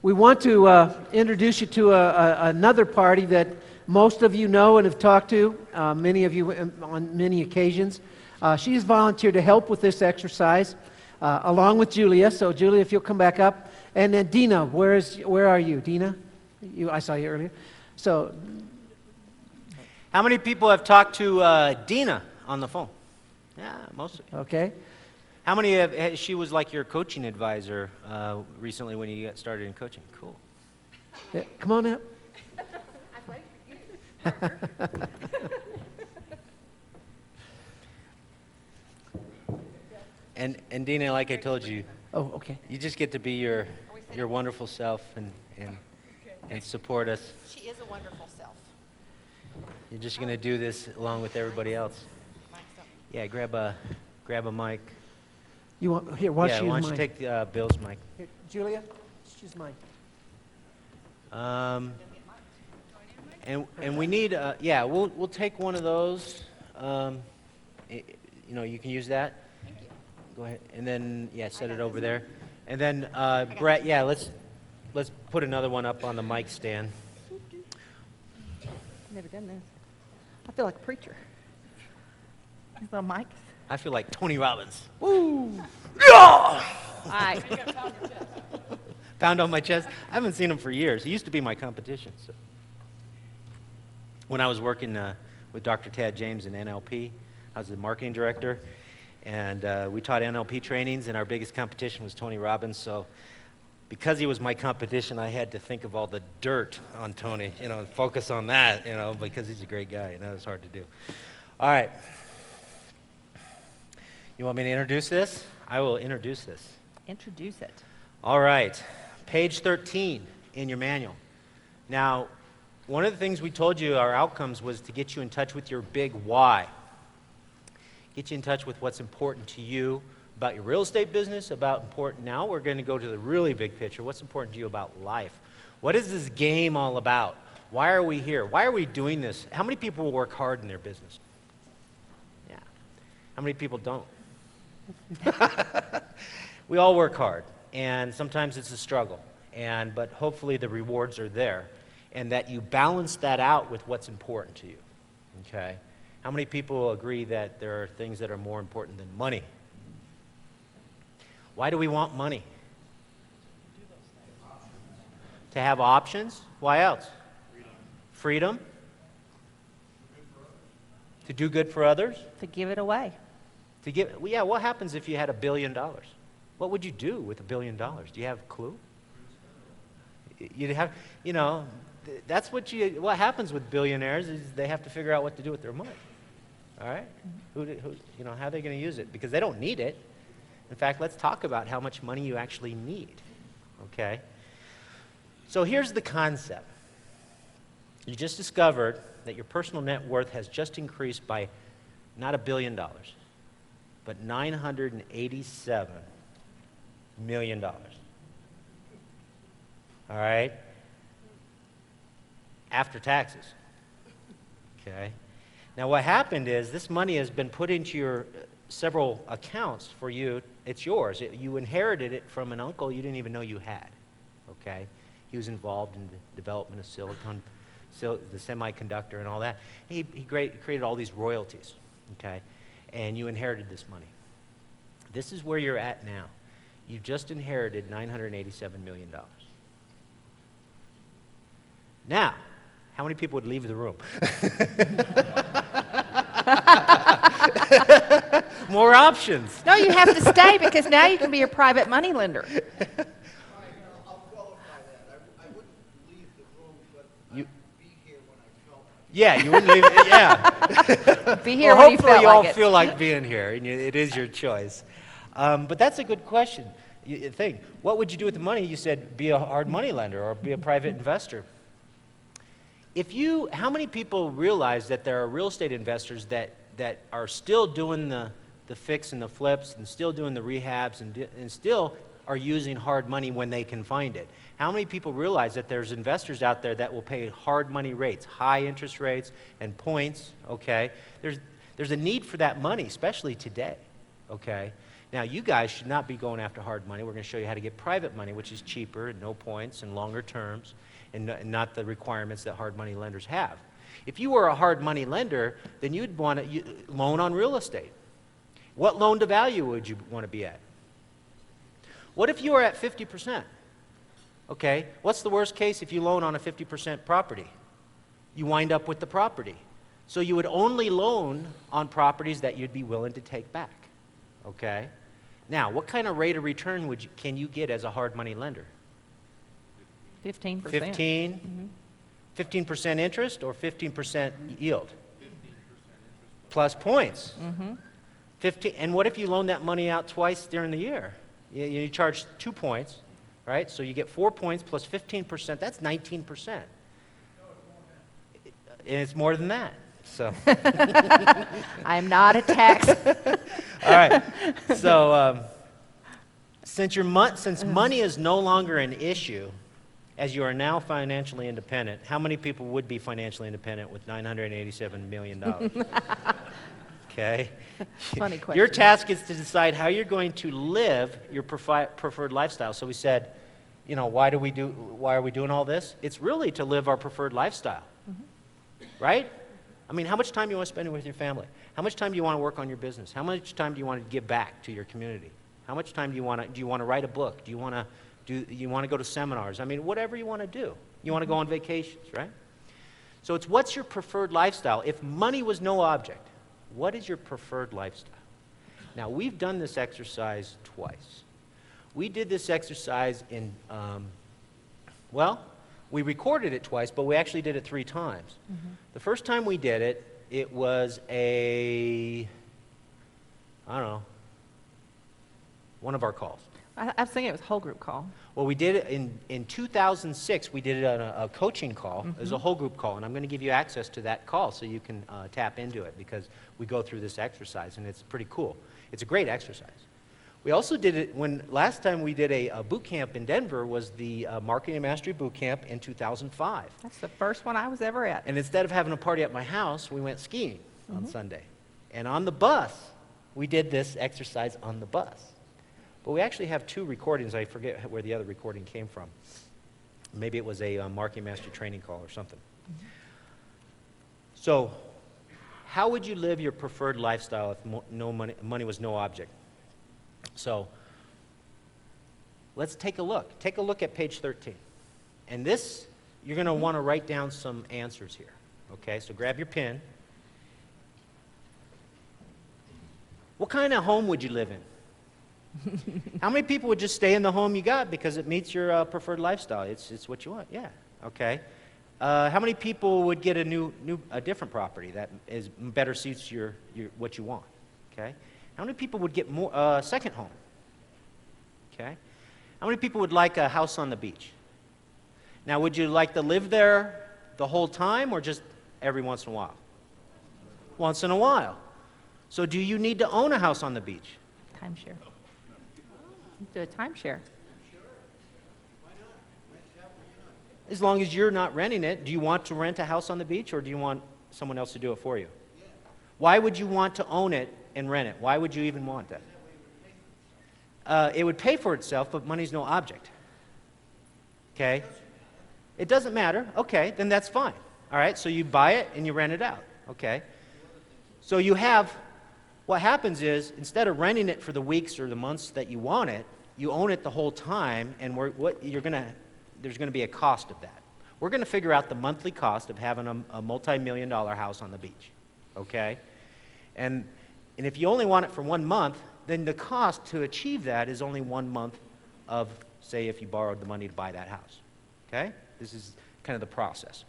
We want to introduce you to another party that most of you know and have talked to, many of you on many occasions. She has volunteered to help with this exercise, along with Julia. So Julia, if you'll come back up. And then Dina, where are you? Dina? I saw you earlier. So, how many people have talked to Dina on the phone? Yeah, mostly. Okay. How many she was like your coaching advisor recently when you got started in coaching? Cool. Yeah, come on up. And Dina, like I told you, Oh, okay. you just get to be your wonderful self and support us. She is a wonderful self. You're just going to do this along with everybody else. Yeah, grab a mic. You want here? Why don't you take Bill's mic? Here, Julia, choose mine. And we need we'll take one of those. You can use that. Thank you. Go ahead, and then set it over there, and then Brett, let's put another one up on the mic stand. Never done this. I feel like a preacher. These little mics. I feel like Tony Robbins. Woo! All right. Pound on my chest. I haven't seen him for years. He used to be my competition. So. When I was working with Dr. Tad James in NLP, I was the marketing director, and we taught NLP trainings, and our biggest competition was Tony Robbins. So because he was my competition, I had to think of all the dirt on Tony, and focus on that, because he's a great guy, and that was hard to do. All right. You want me to introduce this? I will introduce this. Introduce it. All right. Page 13 in your manual. Now, one of the things we told you, our outcomes, was to get you in touch with your big why. Get you in touch with what's important to you about your real estate business, now we're going to go to the really big picture. What's important to you about life? What is this game all about? Why are we here? Why are we doing this? How many people will work hard in their business? Yeah. How many people don't? We all work hard, and sometimes it's a struggle, but hopefully the rewards are there, and that you balance that out with what's important to you. Okay? How many people agree that there are things that are more important than money? Why do we want money? To have options. Why else? Freedom. To do good for others. To give it away. What happens if you had $1 billion? What would you do with $1 billion? Do you have a clue? You'd have, that's what happens with billionaires is they have to figure out what to do with their money. All right? How are they going to use it? Because they don't need it. In fact, let's talk about how much money you actually need. Okay? So here's the concept. You just discovered that your personal net worth has just increased by not $1 billion, but $987 million. All right? After taxes. Okay? Now what happened is this money has been put into your several accounts for you. It's yours. You inherited it from an uncle you didn't even know you had. Okay? He was involved in the development of silicon, the semiconductor and all that. He created all these royalties. Okay? And you inherited this money. This is where you're at now. You just inherited $987 million. Now, how many people would leave the room? More options. No, you have to stay because now you can be a private money lender. I'll qualify that. I wouldn't leave the room, but You- be here when I felt like it. Yeah, you wouldn't leave it. Yeah. Be here Well, when you hopefully felt you all like it. feel like being here, and it is your choice. But that's a good question. You think, what would you do with the money? You said be a hard money lender or be a private investor. How many people realize that there are real estate investors that are still doing the fix and the flips and still doing the rehabs and still are using hard money when they can find it? How many people realize that there's investors out there that will pay hard money rates, high interest rates and points, okay? There's a need for that money, especially today, okay? Now, you guys should not be going after hard money. We're going to show you how to get private money, which is cheaper and no points and longer terms and not the requirements that hard money lenders have. If you were a hard money lender, then you'd want to loan on real estate. What loan to value would you want to be at? What if you were at 50%? Okay, what's the worst case if you loan on a 50% property? You wind up with the property. So you would only loan on properties that you'd be willing to take back. Okay? Now, what kind of rate of return can you get as a hard money lender? 15%. 15% interest or 15% yield? Plus points. 15, and what if you loan that money out twice during the year? You charge 2 points, right? So you get 4 points plus 15%. That's 19%. And it's more than that. So. I'm not a tax. All right. So since money is no longer an issue, as you are now financially independent, how many people would be financially independent with $987 million? Okay. Funny question. Your task is to decide how you're going to live your preferred lifestyle. So we said, you know, why are we doing all this? It's really to live our preferred lifestyle, right? I mean, how much time do you want to spend with your family? How much time do you want to work on your business? How much time do you want to give back to your community? How much time do you want to write a book? Do you want to go to seminars? I mean, whatever you want to do. You want to go on vacations, right? So it's what's your preferred lifestyle? If money was no object, what is your preferred lifestyle? Now, we've done this exercise twice. We did this exercise in, we recorded it twice, but we actually did it 3 times. The first time we did it, it was one of our calls. I was thinking it was whole group call. Well, we did it in 2006. We did it on a coaching call. It was a whole group call, and I'm going to give you access to that call so you can tap into it because we go through this exercise, and it's pretty cool. It's a great exercise. We also did it last time we did a boot camp in Denver was the Marketing Mastery Boot Camp in 2005. That's the first one I was ever at. And instead of having a party at my house, we went skiing on Sunday. And on the bus, we did this exercise on the bus. But we actually have 2 recordings. I forget where the other recording came from. Maybe it was a Marketing Mastery training call or something. So how would you live your preferred lifestyle if money was no object? So let's take a look. Take a look at page 13. And this, you're going to want to write down some answers here. Okay, so grab your pen. What kind of home would you live in? How many people would just stay in the home you got because it meets your preferred lifestyle? It's what you want. Yeah. Okay. How many people would get a different property that better suits your what you want? Okay. How many people would get a second home? Okay. How many people would like a house on the beach? Now, would you like to live there the whole time or just every once in a while? Once in a while. So do you need to own a house on the beach? Timeshare. Do a timeshare. As long as you're not renting it, do you want to rent a house on the beach or do you want someone else to do it for you? Why would you want to own it and rent it? Why would you even want that? It would pay for itself, but money's no object. Okay? It doesn't matter. Okay, then that's fine. All right, so you buy it and you rent it out. Okay? So you have, what happens is, instead of renting it for the weeks or the months that you want it, you own it the whole time, and there's going to be a cost of that. We're going to figure out the monthly cost of having a multi-million-dollar house on the beach. Okay? And if you only want it for 1 month, then the cost to achieve that is only 1 month of, say, if you borrowed the money to buy that house. Okay? This is kind of the process.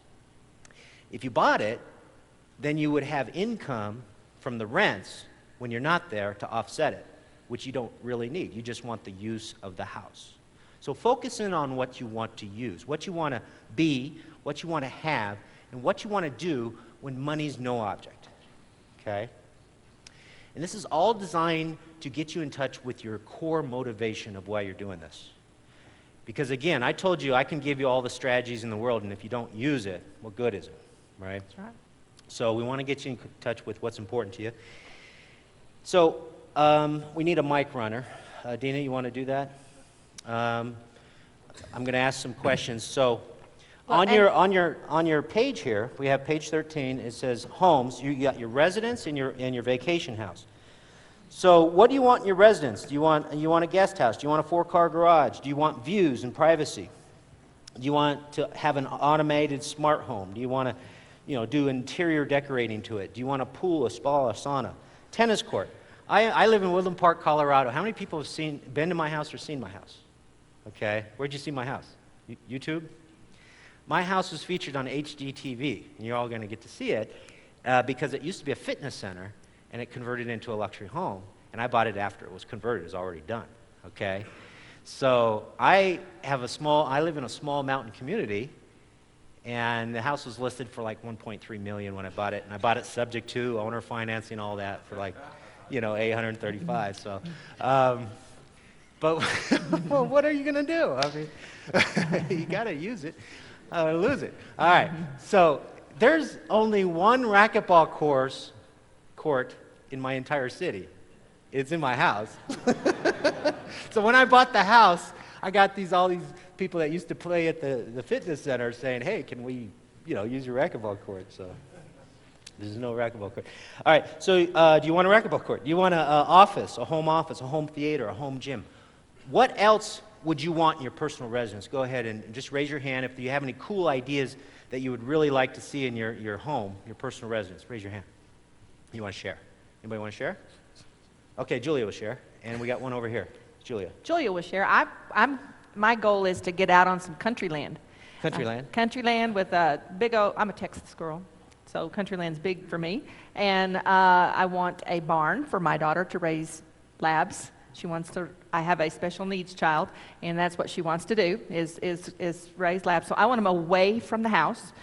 If you bought it, then you would have income from the rents when you're not there to offset it, which you don't really need. You just want the use of the house. So focus in on what you want to use, what you want to be, what you want to have, and what you want to do when money's no object. Okay? And this is all designed to get you in touch with your core motivation of why you're doing this. Because again, I told you I can give you all the strategies in the world, and if you don't use it, what good is it? Right? That's right. So we want to get you in touch with what's important to you. So we need a mic runner. Dina, you want to do that? I'm going to ask some questions. So, Well, on your page here, we have page 13. It says homes. You got your residence and your vacation house. So, what do you want in your residence? Do you want a guest house? Do you want a 4-car garage? Do you want views and privacy? Do you want to have an automated smart home? Do you want to, do interior decorating to it? Do you want a pool, a spa, a sauna, tennis court? I live in Woodland Park, Colorado. How many people have been to my house or seen my house? Okay, where'd you see my house? YouTube? My house was featured on HGTV, and you're all going to get to see it because it used to be a fitness center, and it converted into a luxury home, and I bought it after it was converted. It was already done, okay? So I live in a small mountain community, and the house was listed for like $1.3 million when I bought it, and I bought it subject to owner financing, all that for like, $835. So, but well, what are you gonna do? I mean, you gotta use it, lose it. All right. So there's only one racquetball court in my entire city. It's in my house. So when I bought the house, I got all these people that used to play at the fitness center saying, "Hey, can we, use your racquetball court?" So there's no racquetball court. All right. So do you want a racquetball court? Do you want an office, a home theater, a home gym? What else would you want in your personal residence? Go ahead and just raise your hand if you have any cool ideas that you would really like to see in your home, your personal residence. Raise your hand. You want to share? Anybody want to share? Okay, Julia will share. And we got one over here. Julia. Julia will share. My goal is to get out on some country land. Country land? Country land with a big old, I'm a Texas girl, so country land's big for me. And I want a barn for my daughter to raise labs. I have a special needs child, and that's what she wants to do, is raise labs. So I want them away from the house,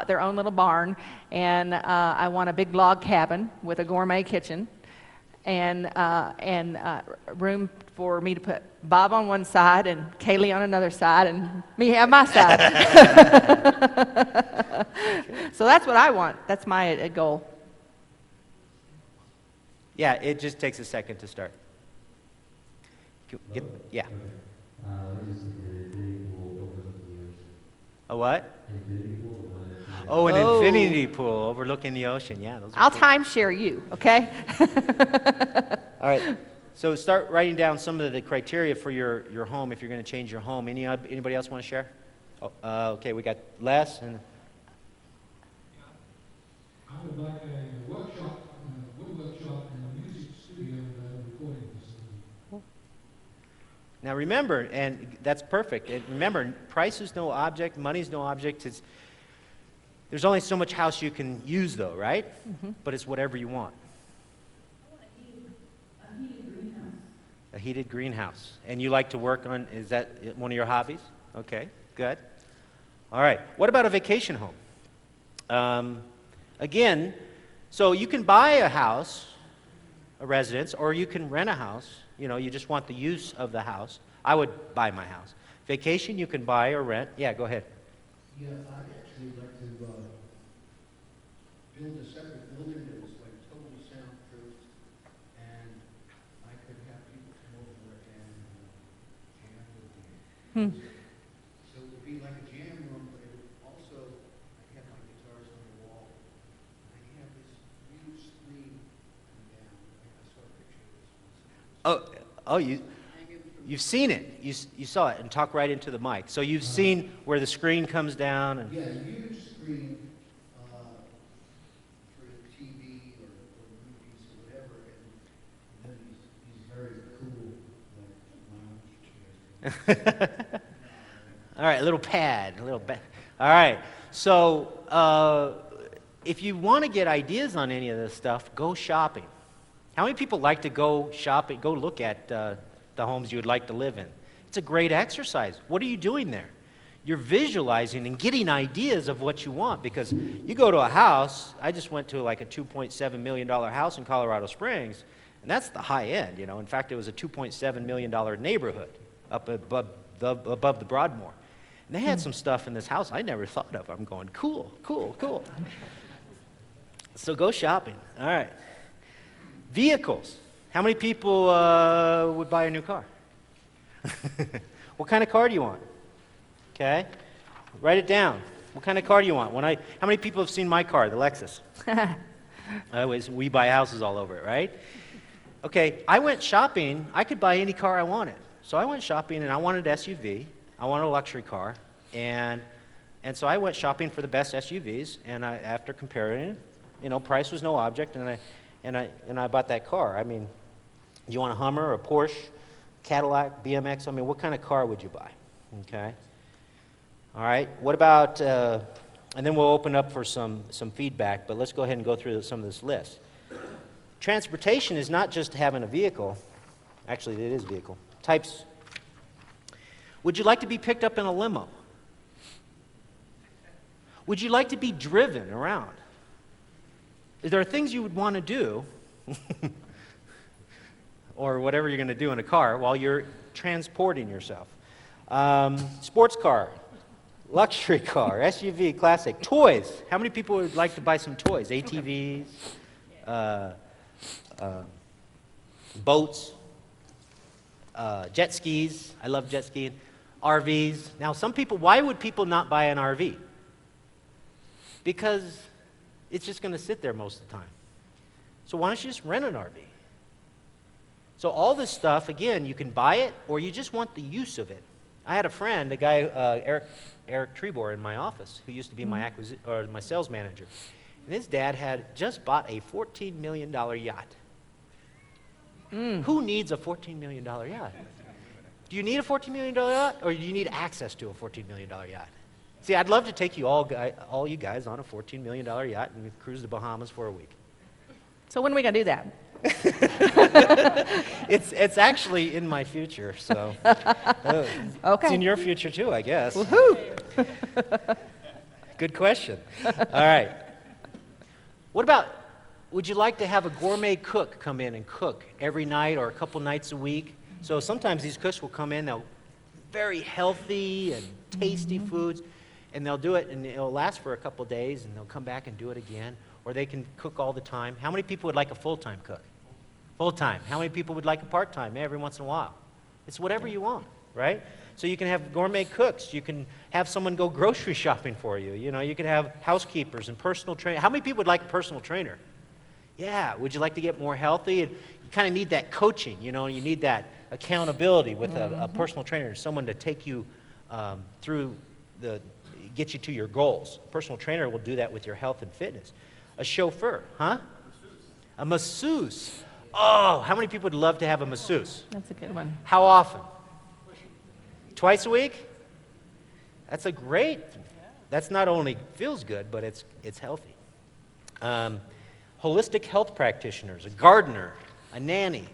their own little barn, and I want a big log cabin with a gourmet kitchen, and room for me to put Bob on one side and Kaylee on another side, and me have my side. So that's what I want. That's my goal. Yeah, it just takes a second to start. Yeah. A what? Oh, an infinity pool overlooking the ocean. Yeah, those are I'll cool. timeshare you, okay? All right. So start writing down some of the criteria for your home if you're going to change your home. Anybody else want to share? Oh, okay, we got Les and. I would like a workshop, wood workshop, and a music studio recording facility. Now remember, and that's perfect. And remember, price is no object, money is no object. There's only so much house you can use, though, right? Mm-hmm. But it's whatever you want. A heated greenhouse. A heated greenhouse. And you like to work on, is that one of your hobbies? Okay, good. All right. What about a vacation home? Again, so you can buy a house, a residence, or you can rent a house. You just want the use of the house. I would buy my house. Vacation, you can buy or rent. Yeah, go ahead. Yeah, I'd actually like to build a separate building that was like totally soundproof, and I could have people come over and jam with me. So it would be like a jam room, but it would also, I have my guitars on the wall. I have this huge screen coming down. I saw a picture of this once. You've seen it. You saw it, and talk right into the mic. So you've seen where the screen comes down. And Yeah, a huge screen for TV or movies or whatever, and then he's very cool, like lounge chairs. All right, a little pad, All right, so if you want to get ideas on any of this stuff, go shopping. How many people like to go shopping, go look at the homes you would like to live in? It's a great exercise. What are you doing there? You're visualizing and getting ideas of what you want, because you go to a house. I just went to like a $2.7 million house in Colorado Springs, and that's the high end. In fact, it was a $2.7 million neighborhood up above the Broadmoor. And they had some stuff in this house I never thought of. I'm going, cool. So go shopping. All right. Vehicles. How many people would buy a new car? What kind of car do you want? Okay, write it down. What kind of car do you want? How many people have seen my car, the Lexus? We buy houses all over it, right? Okay, I went shopping. I could buy any car I wanted. So I went shopping, and I wanted an SUV. I wanted a luxury car, and so I went shopping for the best SUVs. And after comparing, price was no object, and I bought that car. I mean, you want a Hummer, a Porsche, Cadillac, BMX? I mean, what kind of car would you buy? Okay. All right. What about? And then we'll open up for some feedback. But let's go ahead and go through some of this list. Transportation is not just having a vehicle. Actually, it is vehicle. Types. Would you like to be picked up in a limo? Would you like to be driven around? There are things you would want to do, or whatever you're going to do in a car while you're transporting yourself. Sports car, luxury car, SUV, classic. Toys. How many people would like to buy some toys? ATVs, boats, jet skis. I love jet skiing. RVs. Now, why would people not buy an RV? Because it's just going to sit there most of the time. So why don't you just rent an RV? So all this stuff, again, you can buy it or you just want the use of it. I had a friend, a guy, Eric Trebor, in my office, who used to be my sales manager. And his dad had just bought a $14 million yacht. Who needs a $14 million yacht? Do you need a $14 million yacht, or do you need access to a $14 million yacht? See, I'd love to take you all you guys on a $14 million yacht and cruise the Bahamas for a week. So when are we going to do that? It's actually in my future, so Okay. it's in your future too, I guess. Woohoo! Good question. All right. What about, would you like to have a gourmet cook come in and cook every night or a couple nights a week? So sometimes these cooks will come in, they'll very healthy and tasty foods, and they'll do it, and it'll last for a couple days, and they'll come back and do it again. Or they can cook all the time. How many people would like a full-time cook? Full-time. How many people would like a part-time every once in a while? It's whatever you want, right? So you can have gourmet cooks. You can have someone go grocery shopping for you. You can have housekeepers and personal trainers. How many people would like a personal trainer? Yeah. Would you like to get more healthy? And you kind of need that coaching. You need that accountability with a personal trainer, someone to take you get you to your goals. A personal trainer will do that with your health and fitness. A chauffeur, huh? A masseuse. Oh, how many people would love to have a masseuse? That's a good one. How often? Twice a week? That's that's not only feels good, but it's healthy. Holistic health practitioners, a gardener, a nanny,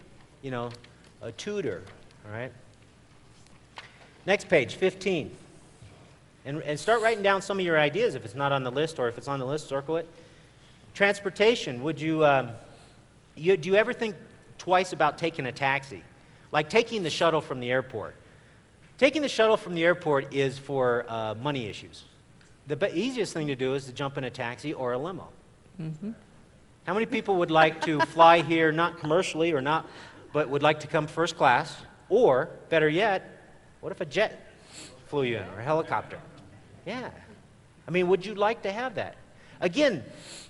a tutor, all right? Next page, 15. And start writing down some of your ideas if it's not on the list, or if it's on the list, circle it. Transportation, would you, do you ever think twice about taking a taxi? Like taking the shuttle from the airport. Taking the shuttle from the airport is for money issues. The easiest thing to do is to jump in a taxi or a limo. Mm-hmm. How many people would like to fly here, not commercially but would like to come first class? Or, better yet, what if a jet flew you in, or a helicopter? Yeah. I mean, would you like to have that? Again,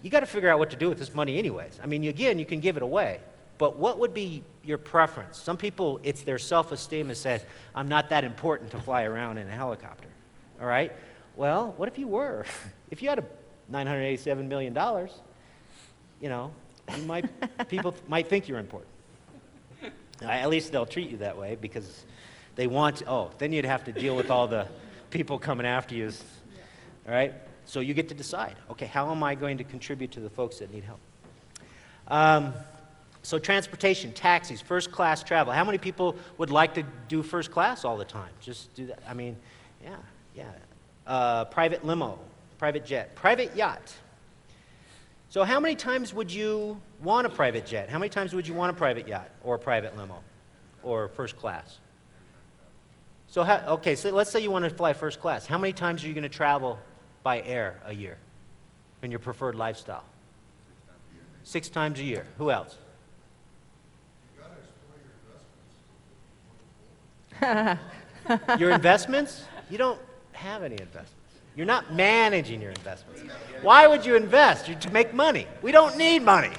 you got to figure out what to do with this money anyways. I mean, again, you can give it away. But what would be your preference? Some people, it's their self-esteem that says, I'm not that important to fly around in a helicopter. All right? Well, what if you were? If you had $987 million, people might think you're important. At least they'll treat you that way because they want, then you'd have to deal with all the people coming after you. All right? So you get to decide, okay, how am I going to contribute to the folks that need help? So transportation, taxis, first class travel. How many people would like to do first class all the time? Just do that. I mean, yeah. Private limo, private jet, private yacht. So how many times would you want a private jet? How many times would you want a private yacht or a private limo or first class? So, so let's say you want to fly first class. How many times are you going to travel by air a year in your preferred lifestyle? 6 times a year. Who else? Your investments? You don't have any investments. You're not managing your investments. Why would you invest? To make money. We don't need money.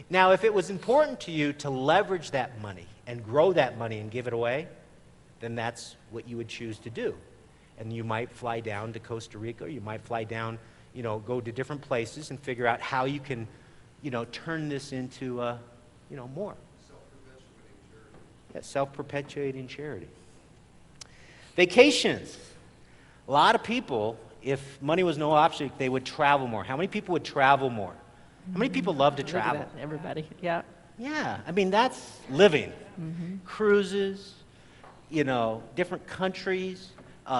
Now, if it was important to you to leverage that money and grow that money and give it away, then that's what you would choose to do. And you might fly down to Costa Rica, or you might fly down, go to different places and figure out how you can, turn this into, more. Self-perpetuating charity. Vacations. A lot of people, if money was no object, they would travel more. How many people would travel more? How many people love to Look at travel? that, everybody, yeah. Yeah, I mean, that's living. Cruises, different countries,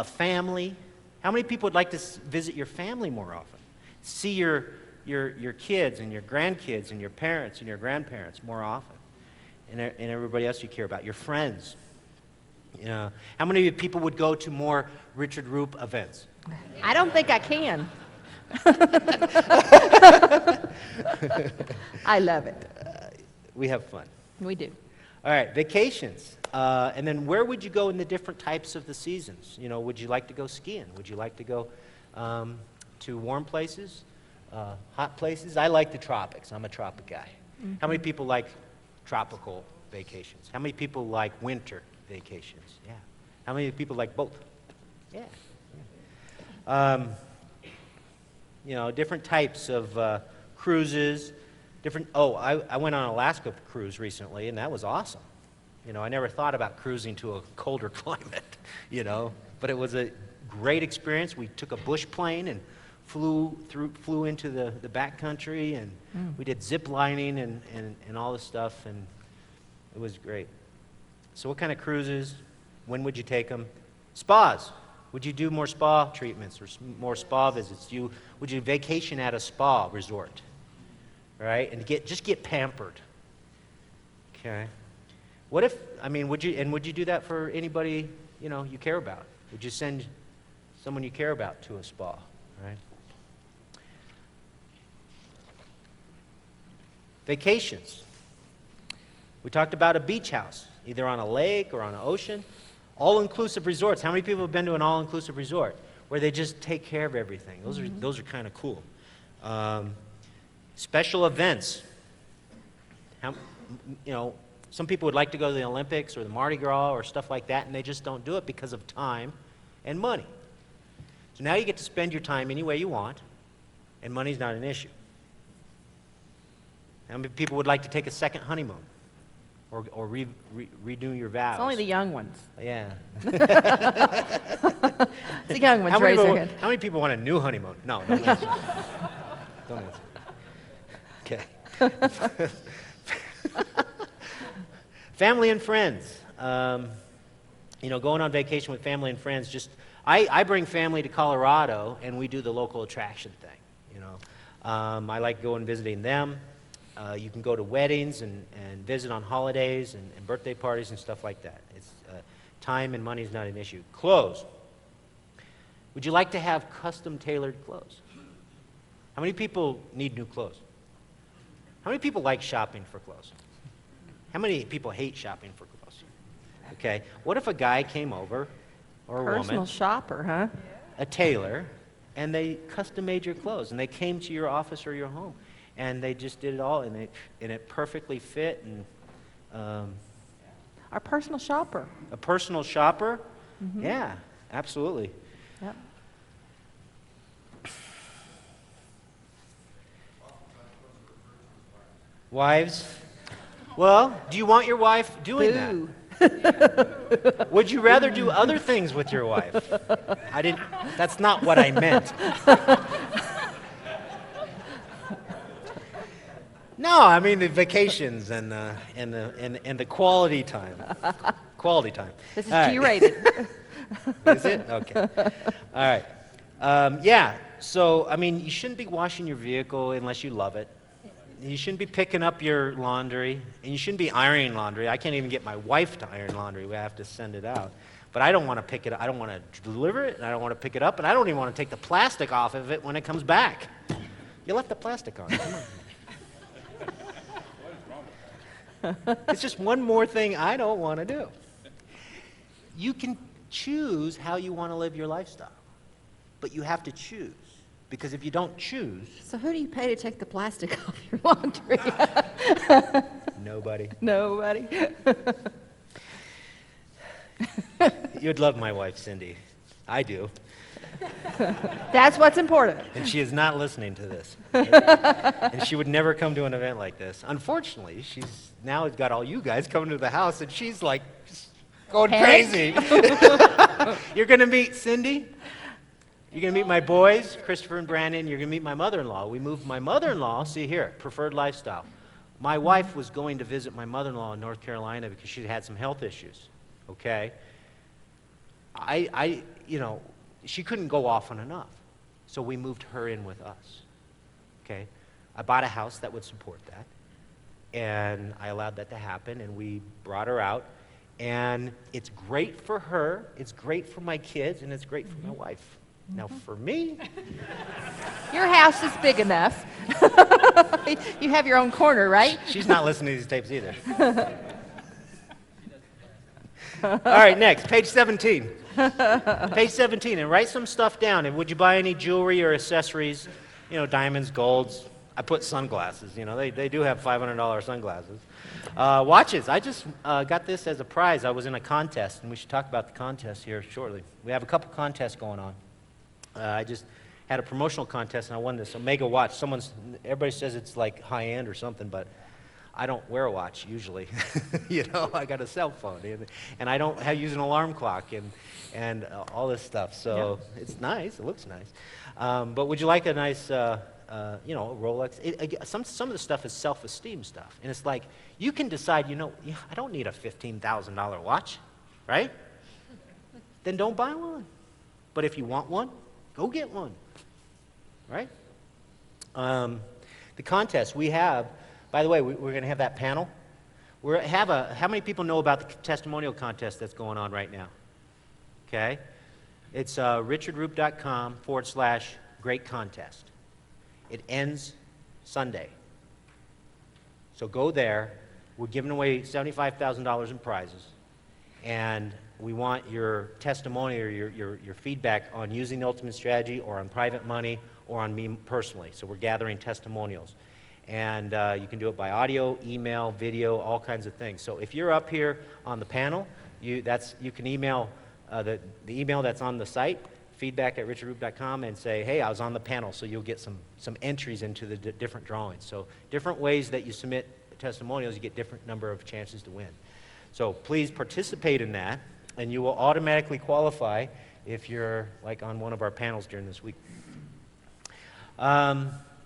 family. How many people would like to visit your family more often? See your kids and your grandkids and your parents and your grandparents more often. And everybody else you care about, your friends. How many people would go to more Richard Roop events? I don't think I can. I love it. We have fun. We do. All right, vacations. And then where would you go in the different types of the seasons? Would you like to go skiing? Would you like to go to warm places, hot places? I like the tropics. I'm a tropic guy. How many people like tropical vacations? How many people like winter vacations? Yeah. How many people like both? Yeah. Different types of cruises. I went on an Alaska cruise recently, and that was awesome. I never thought about cruising to a colder climate, but it was a great experience. We took a bush plane and flew into the backcountry, and we did zip lining and all this stuff, and it was great. So what kind of cruises? When would you take them? Spas. Would you do more spa treatments or more spa visits? Would you vacation at a spa resort? Right? And just get pampered. Okay. Would you do that for anybody, you care about? Would you send someone you care about to a spa, right? Vacations. We talked about a beach house, either on a lake or on an ocean. All-inclusive resorts. How many people have been to an all-inclusive resort where they just take care of everything? Those are kind of cool. Special events. Some people would like to go to the Olympics or the Mardi Gras or stuff like that, and they just don't do it because of time and money. So now you get to spend your time any way you want, and money's not an issue. How many people would like to take a second honeymoon or redo your vows? It's only the young ones. Yeah. The young ones raise their hand. How many people want a new honeymoon? No, don't answer. Don't answer. Okay. Family and friends. Going on vacation with family and friends. I bring family to Colorado, and we do the local attraction thing. I like going visiting them. You can go to weddings and visit on holidays and birthday parties and stuff like that. It's time and money is not an issue. Clothes. Would you like to have custom-tailored clothes? How many people need new clothes? How many people like shopping for clothes? How many people hate shopping for clothes? Okay. What if a guy came over, or a Personal woman, shopper, huh? a tailor, and they custom-made your clothes, and they came to your office or your home, and they just did it all, and it perfectly fit, and Our personal shopper. a personal shopper? Yeah, absolutely. Yep. Wives? Well, do you want your wife doing Boo. that? Would you rather do other things with your wife? That's not what I meant. No, I mean the vacations and the quality time. Quality time. This is All right. G-rated. Is it? Okay. All right. Yeah. So, you shouldn't be washing your vehicle unless you love it. You shouldn't be picking up your laundry, and you shouldn't be ironing laundry. I can't even get my wife to iron laundry. We have to send it out. But I don't want to pick it up. I don't want to deliver it, and I don't want to pick it up, and I don't even want to take the plastic off of it when it comes back. You left the plastic on. Come on. It's just one more thing I don't want to do. You can choose how you want to live your lifestyle, but you have to choose. Because if you don't choose, So who do you pay to take the plastic off your laundry? nobody. Nobody. You'd love my wife, Cindy. I do. That's what's important. And she is not listening to this. And she would never come to an event like this. Unfortunately, she's now got all you guys coming to the house, and she's like just going crazy. You're going to meet Cindy. You're going to meet my boys, Christopher and Brandon. You're going to meet my mother-in-law. We moved my mother-in-law, see here, preferred lifestyle. My wife was going to visit my mother-in-law in North Carolina because she had some health issues, okay? She couldn't go often enough. So we moved her in with us, okay? I bought a house that would support that, and I allowed that to happen, and we brought her out. And it's great for her, it's great for my kids, and it's great for my wife. Now, for me, Your house is big enough. You have your own corner, right? she's not listening to these tapes either. All right, next, page 17. Page 17, and write some stuff down. And would you buy any jewelry or accessories? You know, diamonds, golds. I put sunglasses. You know, they do have $500 sunglasses. Watches. I just got this as a prize. I was in a contest, and we should talk about the contest here shortly. We have a couple contests going on. I just had a promotional contest, and I won this Omega watch. Everybody says it's like high-end or something, but I don't wear a watch usually. You know, I got a cell phone, and I don't use an alarm clock and all this stuff. So it's nice. It looks nice. But would you like a nice, Rolex? Some of the stuff is self-esteem stuff, and it's like you can decide. I don't need a $15,000 watch, right? Then don't buy one. But if you want one, go get one, right? The contest we have. By the way, we're going to have that panel. How many people know about the testimonial contest that's going on right now? Okay. It's richardroop.com/great contest. It ends Sunday. So go there. We're giving away $75,000 in prizes. And we want your testimony or your feedback on using the ultimate strategy or on private money or on me personally. So we're gathering testimonials. And you can do it by audio, email, video, all kinds of things. So if you're up here on the panel, you can email the email that's on the site, feedback@richardroop.com, and say, hey, I was on the panel, so you'll get some entries into the different drawings. So different ways that you submit testimonials, you get different number of chances to win. So please participate in that, and you will automatically qualify if you're like on one of our panels during this week.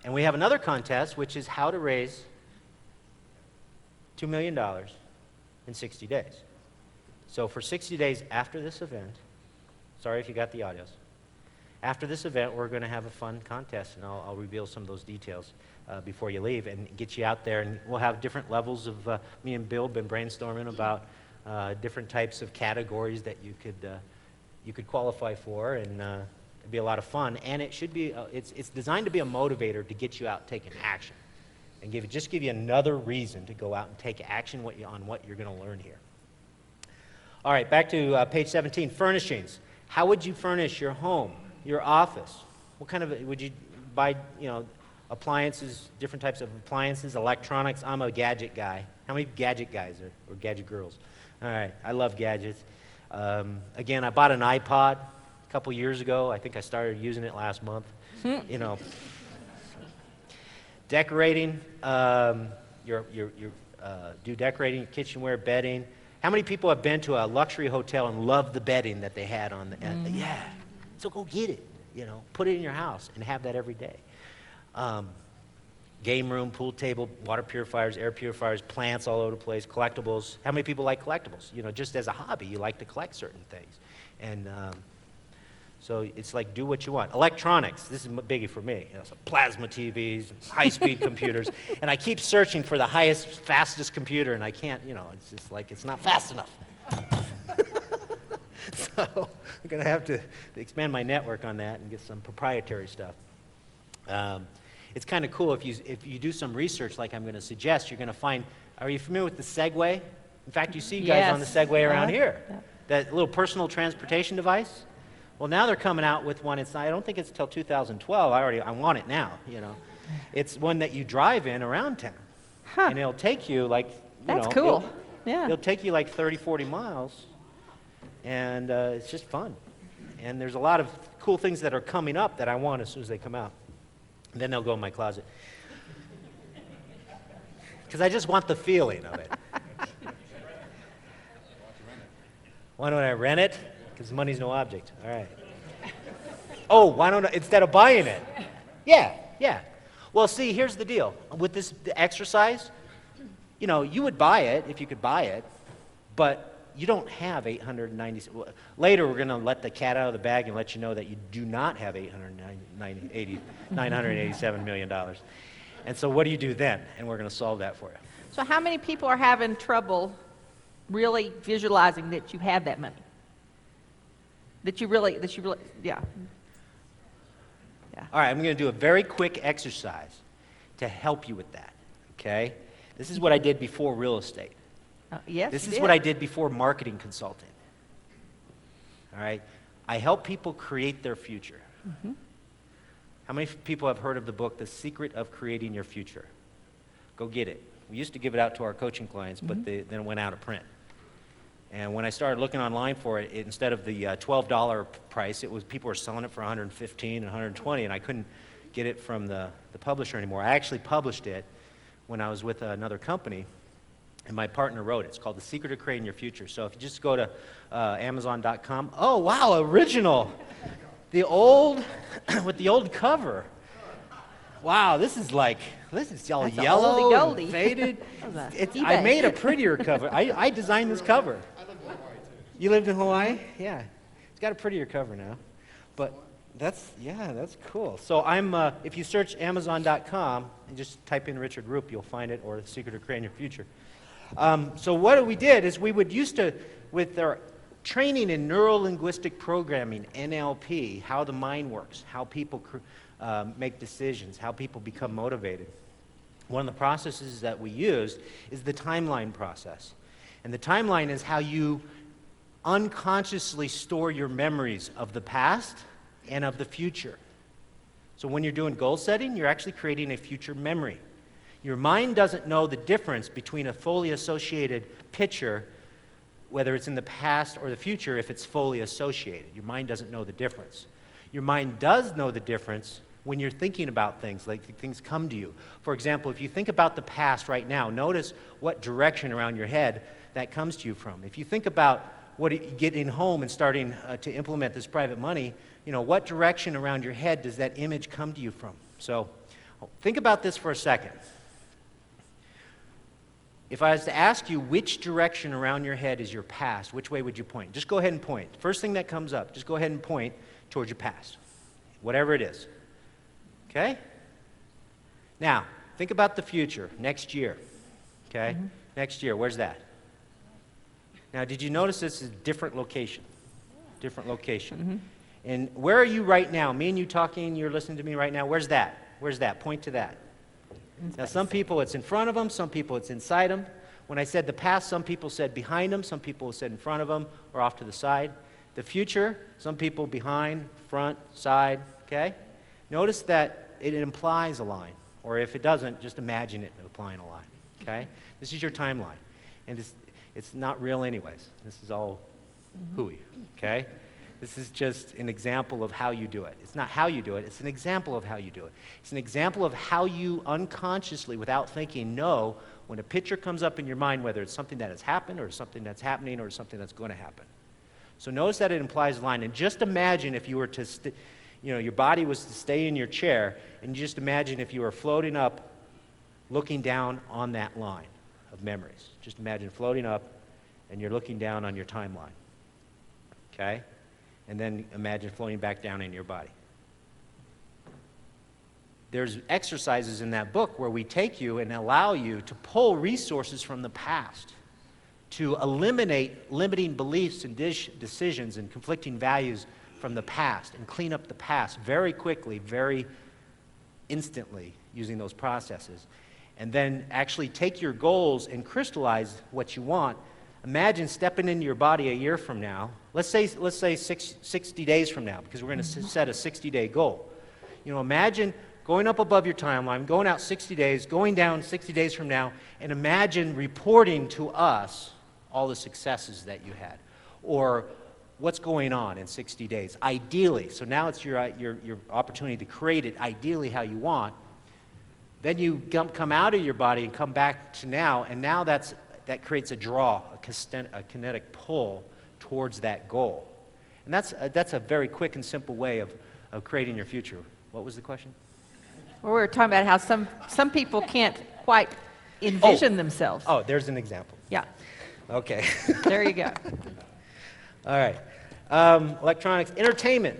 And we have another contest, which is how to raise $2 million in 60 days. So for 60 days after this event, sorry if you got the audios, after this event, we're going to have a fun contest, and I'll reveal some of those details before you leave and get you out there. And we'll have different levels of, me and Bill have been brainstorming about different types of categories that you could qualify for, and it'd be a lot of fun. And it should be, it's designed to be a motivator to get you out taking action and give you another reason to go out and take action on what you're going to learn here. All right, back to page 17, furnishings. How would you furnish your home, your office? What kind of, would you buy, appliances, different types of appliances, electronics? I'm a gadget guy. How many gadget guys or gadget girls? All right, I love gadgets. Again, I bought an iPod a couple years ago. I think I started using it last month. Decorating, do decorating, kitchenware, bedding. How many people have been to a luxury hotel and loved the bedding that they had on the yeah, so go get it, put it in your house and have that every day. Game room, pool table, water purifiers, air purifiers, plants all over the place, collectibles. How many people like collectibles? Just as a hobby, you like to collect certain things. And so it's like do what you want. Electronics, this is a biggie for me. So plasma TVs, high-speed computers. And I keep searching for the highest, fastest computer, and I can't, it's just like it's not fast enough. So I'm going to have to expand my network on that and get some proprietary stuff. It's kind of cool if you do some research like I'm going to suggest, you're going to find Are you familiar with the Segway? In fact, you see guys on the Segway around here. Yeah. That little personal transportation device. Well, now they're coming out with one. I don't think it's till 2012. I want it now. You know, it's one that you drive in around town, and it'll take you like That's cool. Yeah. It'll take you like 30, 40 miles, and it's just fun. And there's a lot of cool things that are coming up that I want as soon as they come out. And then they'll go in my closet. Because I just want the feeling of it. Why don't I rent it? Because money's no object. All right. Oh, why don't I, instead of buying it? Yeah. Well, see, here's the deal. With this exercise, you know, you would buy it if you could buy it, but you don't have 890. Later, we're going to let the cat out of the bag and let you know that you do not have $987 million. And so what do you do then? And we're going to solve that for you. So how many people are having trouble really visualizing that you have that money? That you really, yeah. All right, I'm going to do a very quick exercise to help you with that, okay? This is what I did before real estate. Yes, This you is did. what I did before marketing consulting. All right? I help people create their future. Mm-hmm. How many people have heard of the book, The Secret of Creating Your Future? Go get it. We used to give it out to our coaching clients, but then it went out of print. And when I started looking online for it, instead of the $12 price, people were selling it for $115 and $120, and I couldn't get it from the publisher anymore. I actually published it when I was with another company, and my partner wrote it. It's called The Secret of Creating Your Future. So if you just go to Amazon.com, oh, wow, original. The old, with the old cover. Wow, this is all That's a yellow oldie-goldie. and faded. That was I eBay. made a prettier cover. I designed this cover. You lived in Hawaii? Yeah. It's got a prettier cover now. But that's cool. So if you search Amazon.com and just type in Richard Roop, you'll find it, or The Secret of Creating Your Future. So what we did is we would used to, with our training in neuro-linguistic programming, NLP, how the mind works, how people make decisions, how people become motivated. One of the processes that we used is the timeline process. And the timeline is how you unconsciously store your memories of the past and of the future. So when you're doing goal setting, you're actually creating a future memory. Your mind doesn't know the difference between a fully associated picture, whether it's in the past or the future, if it's fully associated. Your mind doesn't know the difference. Your mind does know the difference when you're thinking about things, like things come to you. For example, if you think about the past right now, notice what direction around your head that comes to you from. If you think about getting home and starting to implement this private money, what direction around your head does that image come to you from? So think about this for a second. If I was to ask you which direction around your head is your past, which way would you point? Just go ahead and point. First thing that comes up, just go ahead and point towards your past, whatever it is. Okay? Now, think about the future, next year. Okay? Mm-hmm. Next year, where's that? Now, did you notice this is a different location? Different location. Mm-hmm. And where are you right now? Me and you talking, you're listening to me right now. Where's that? Where's that? Point to that. Now, some people it's in front of them, some people it's inside them. When I said the past, some people said behind them, some people said in front of them or off to the side. The future, some people behind, front, side, okay? Notice that it implies a line, or if it doesn't, just imagine it applying a line, okay? This is your timeline, and it's not real anyways. This is all hooey, okay? This is just an example of how you do it. It's not how you do it, it's an example of how you do it. It's an example of how you unconsciously, without thinking, know when a picture comes up in your mind, whether it's something that has happened or something that's happening or something that's going to happen. So notice that it implies a line, and just imagine if you were to, your body was to stay in your chair, and you just imagine if you were floating up, looking down on that line of memories. Just imagine floating up, and you're looking down on your timeline, okay? And then imagine floating back down in your body. There's exercises in that book where we take you and allow you to pull resources from the past to eliminate limiting beliefs and decisions and conflicting values from the past and clean up the past very quickly, very instantly using those processes. and then actually take your goals and crystallize what you want. Imagine stepping into your body a year from now. Let's say 60 days from now, because we're going to set a 60-day goal. You know, imagine going up above your timeline, going out 60 days, going down 60 days from now, and imagine reporting to us all the successes that you had, or what's going on in 60 days, ideally. So now it's your opportunity to create it ideally how you want. Then you come out of your body and come back to now, and now that creates a draw, a kinetic pull towards that goal. And that's a very quick and simple way of creating your future. What was the question? Well, we were talking about how some people can't quite envision themselves. Oh, there's an example. Yeah, Okay. there you go. All right. Electronics, entertainment.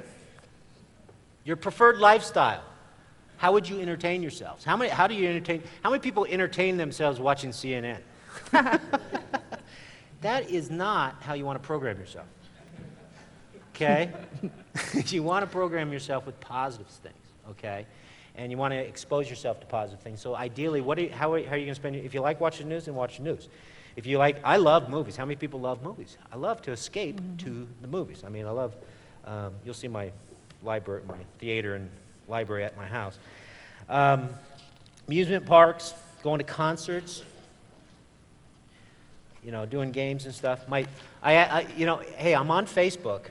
Your preferred lifestyle. How would you entertain yourselves? How many people entertain themselves watching CNN? That is not how you want to program yourself. Okay? You want to program yourself with positive things, okay? And you want to expose yourself to positive things. So ideally, how are you going to spend if you like watching the news, then watch the news. If you like, I love movies. How many people love movies? I love to escape to the movies. I mean, I love, you'll see my library, my theater and library at my house. Amusement parks, going to concerts, you know, doing games and stuff. Hey, I'm on Facebook.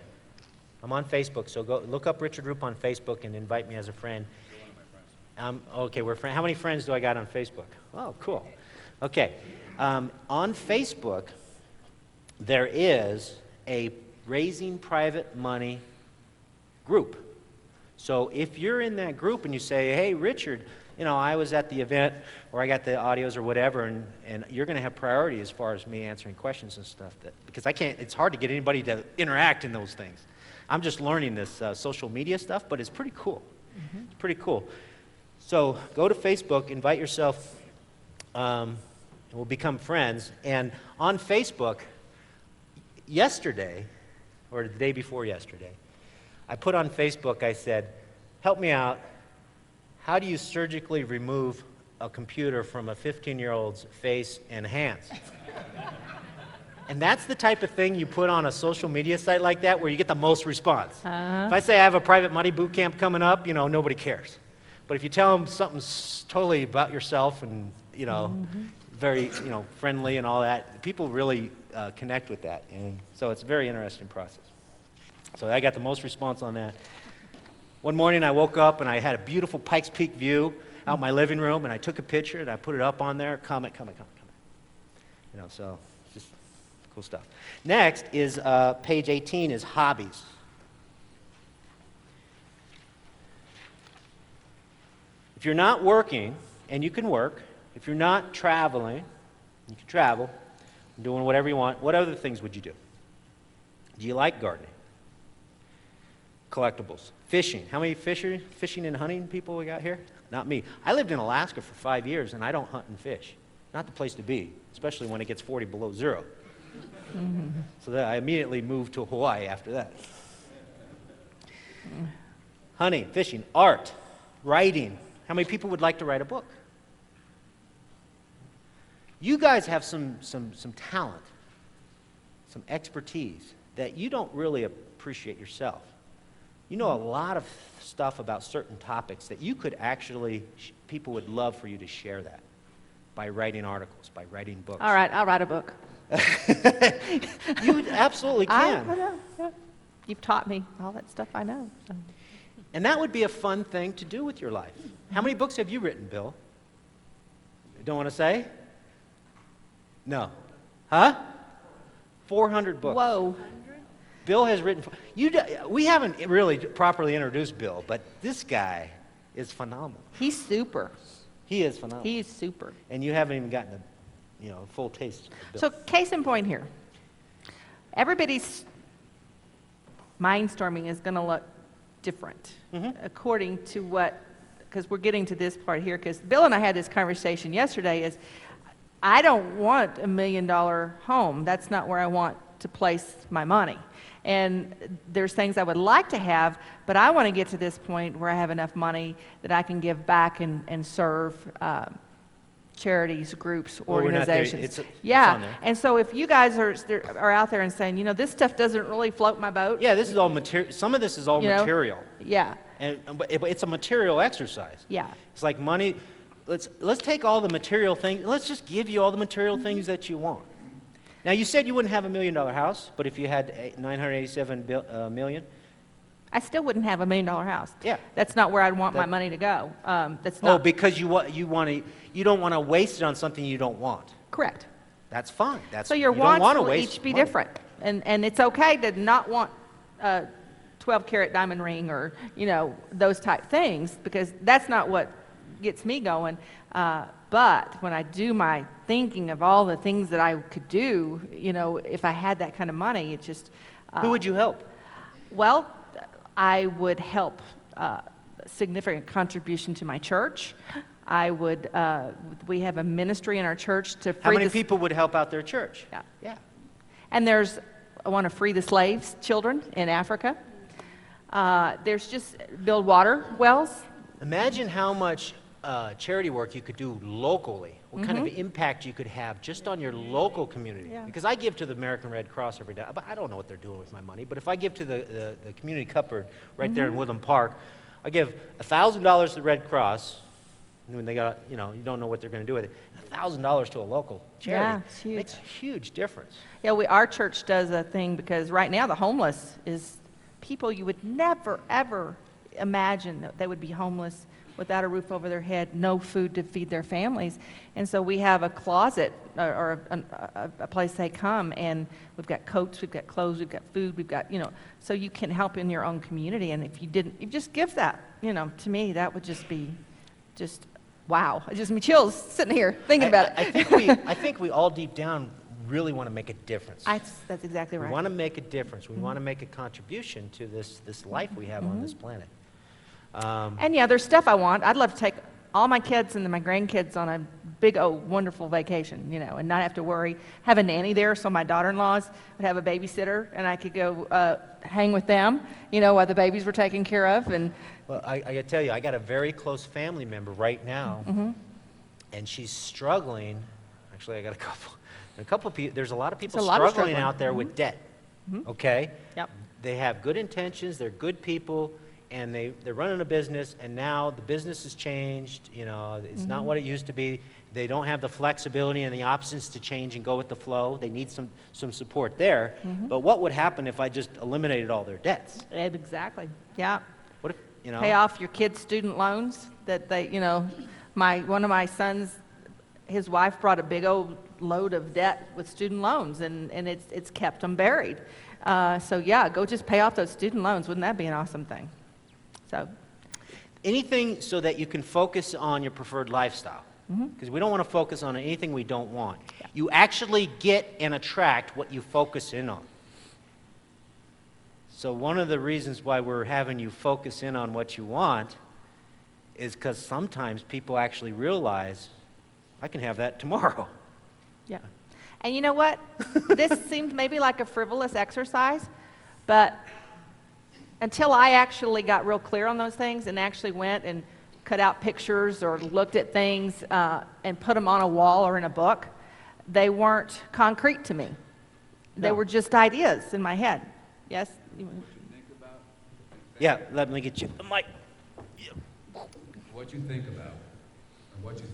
So go look up Richard Roop on Facebook and invite me as a friend. Okay, we're friends. How many friends do I got on Facebook? Oh, cool. Okay. On Facebook, there is a Raising Private Money group. So if you're in that group and you say, hey, Richard, you know, I was at the event, or I got the audios or whatever, and you're going to have priority as far as me answering questions and stuff, because it's hard to get anybody to interact in those things. I'm just learning this social media stuff, but it's pretty cool. It's pretty cool. So go to Facebook, invite yourself, and we'll become friends. And on Facebook, yesterday, or the day before yesterday, I put on Facebook, I said, help me out. How do you surgically remove a computer from a 15-year-old's face and hands? And that's the type of thing you put on a social media site like that where you get the most response. If I say I have a private money boot camp coming up, you know, nobody cares. But if you tell them something totally about yourself and, you know, very, you know, friendly and all that, people really connect with that. And so it's a very interesting process. So I got the most response on that. One morning I woke up and I had a beautiful Pikes Peak view out my living room, and I took a picture and I put it up on there. Comment. You know, so just cool stuff. Next is page 18 is hobbies. If you're not working, and you can work, if you're not traveling, you can travel, doing whatever you want, what other things would you do? Do you like gardening? Collectibles. Fishing. How many fishing and hunting people we got here? Not me. I lived in Alaska for 5 years, and I don't hunt and fish. Not the place to be, especially when it gets 40 below zero. So that I immediately moved to Hawaii after that. Hunting, fishing, art, writing. How many people would like to write a book? You guys have some talent, some expertise that you don't really appreciate yourself. You know a lot of stuff about certain topics that you could actually, people would love for you to share that by writing articles, by writing books. All right, I'll write a book. You absolutely can. I know. Yeah. You've taught me all that stuff I know. So. And that would be a fun thing to do with your life. How many books have you written, Bill? Don't want to say? No. Huh? 400 books. Whoa. Bill has written. We haven't really properly introduced Bill, but this guy is phenomenal. He's super. He is phenomenal. He's super. And you haven't even gotten a full taste of Bill. So case in point here. Everybody's mindstorming is going to look different according to what, because we're getting to this part here, because Bill and I had this conversation yesterday, is I don't want $1 million home. That's not where I want to place my money. And there's things I would like to have, but I want to get to this point where I have enough money that I can give back and serve charities, groups, Well, we're not there. organizations. It's on Yeah, there. and so if you guys are out there and saying, you know, this stuff doesn't really float my boat. Yeah, this is all material. Some of this is all You know? material, Yeah, but it's a material exercise. yeah. It's like money. Let's take all the material things. Let's just give you all the material things that you want. Now, you said you wouldn't have $1 million house, but if you had 987 million, I still wouldn't have $1 million house. Yeah. That's not where I'd want my That- money to go. That's oh, not because you don't want to waste it on something you don't want. correct. That's fine. That's So your you don't wants wanna will waste each be money. different, and it's okay to not want a 12-carat diamond ring or, you know, those type things, because that's not what gets me going. But when I do my thinking of all the things that I could do, you know, if I had that kind of money, it just Who would you help? well, I would help significant contribution to my church. I would. We have a ministry in our church to free How many the people would help out their church? Yeah. Yeah. And I want to free the slaves, children in Africa. There's just build water wells. Imagine how much charity work you could do locally. What kind of impact you could have just on your local community. Yeah. Because I give to the American Red Cross every day, but I don't know what they're doing with my money. But if I give to the community cupboard right there in Woodland Park, I give $1,000 to the Red Cross. When they got, you know, you don't know what they're going to do with it. $1,000 to a local charity Yeah, it's huge. makes a huge difference. Yeah, our church does a thing because right now the homeless is people you would never, ever imagine that they would be homeless without a roof over their head, no food to feed their families. And so we have a closet or a place they come, and we've got coats, we've got clothes, we've got food, we've got, you know, so you can help in your own community. And if you didn't, you just give that, you know, to me, that would just be just, wow. It just me chills sitting here thinking about it. I think we all deep down really want to make a difference. That's exactly We right. want to make a difference. We want to make a contribution to this life we have on this planet. And yeah, there's stuff I want. I'd love to take all my kids and my grandkids on a big, wonderful vacation, you know, and not have to worry. Have a nanny there, so my daughter-in-laws would have a babysitter, and I could go hang with them, you know, while the babies were taken care of. And Well, I got to tell you, I got a very close family member right now, and she's struggling. Actually, I got a couple of people. There's a lot of people There's a lot of struggling struggling. out there with debt. Okay. Yep. They have good intentions. They're good people, and they're running a business. And now the business has changed. You know, it's not what it used to be. They don't have the flexibility and the options to change and go with the flow. They need some support there. But what would happen if I just eliminated all their debts? exactly, yeah. What if, you know? Pay off your kids' student loans that they, you know, one of my sons, his wife brought a big old load of debt with student loans, and it's kept them buried. So yeah, go just pay off those student loans. Wouldn't that be an awesome thing? So Anything so that you can focus on your preferred lifestyle. Because we don't want to focus on anything we don't want. You actually get and attract what you focus in on. So one of the reasons why we're having you focus in on what you want is because sometimes people actually realize, I can have that tomorrow. yeah. And you know what? This seemed maybe like a frivolous exercise, but until I actually got real clear on those things and actually went and cut out pictures or looked at things and put them on a wall or in a book, they weren't concrete to me. They No. were just ideas in my head. Yes? Yeah, let me get you the mic. What you think about and what you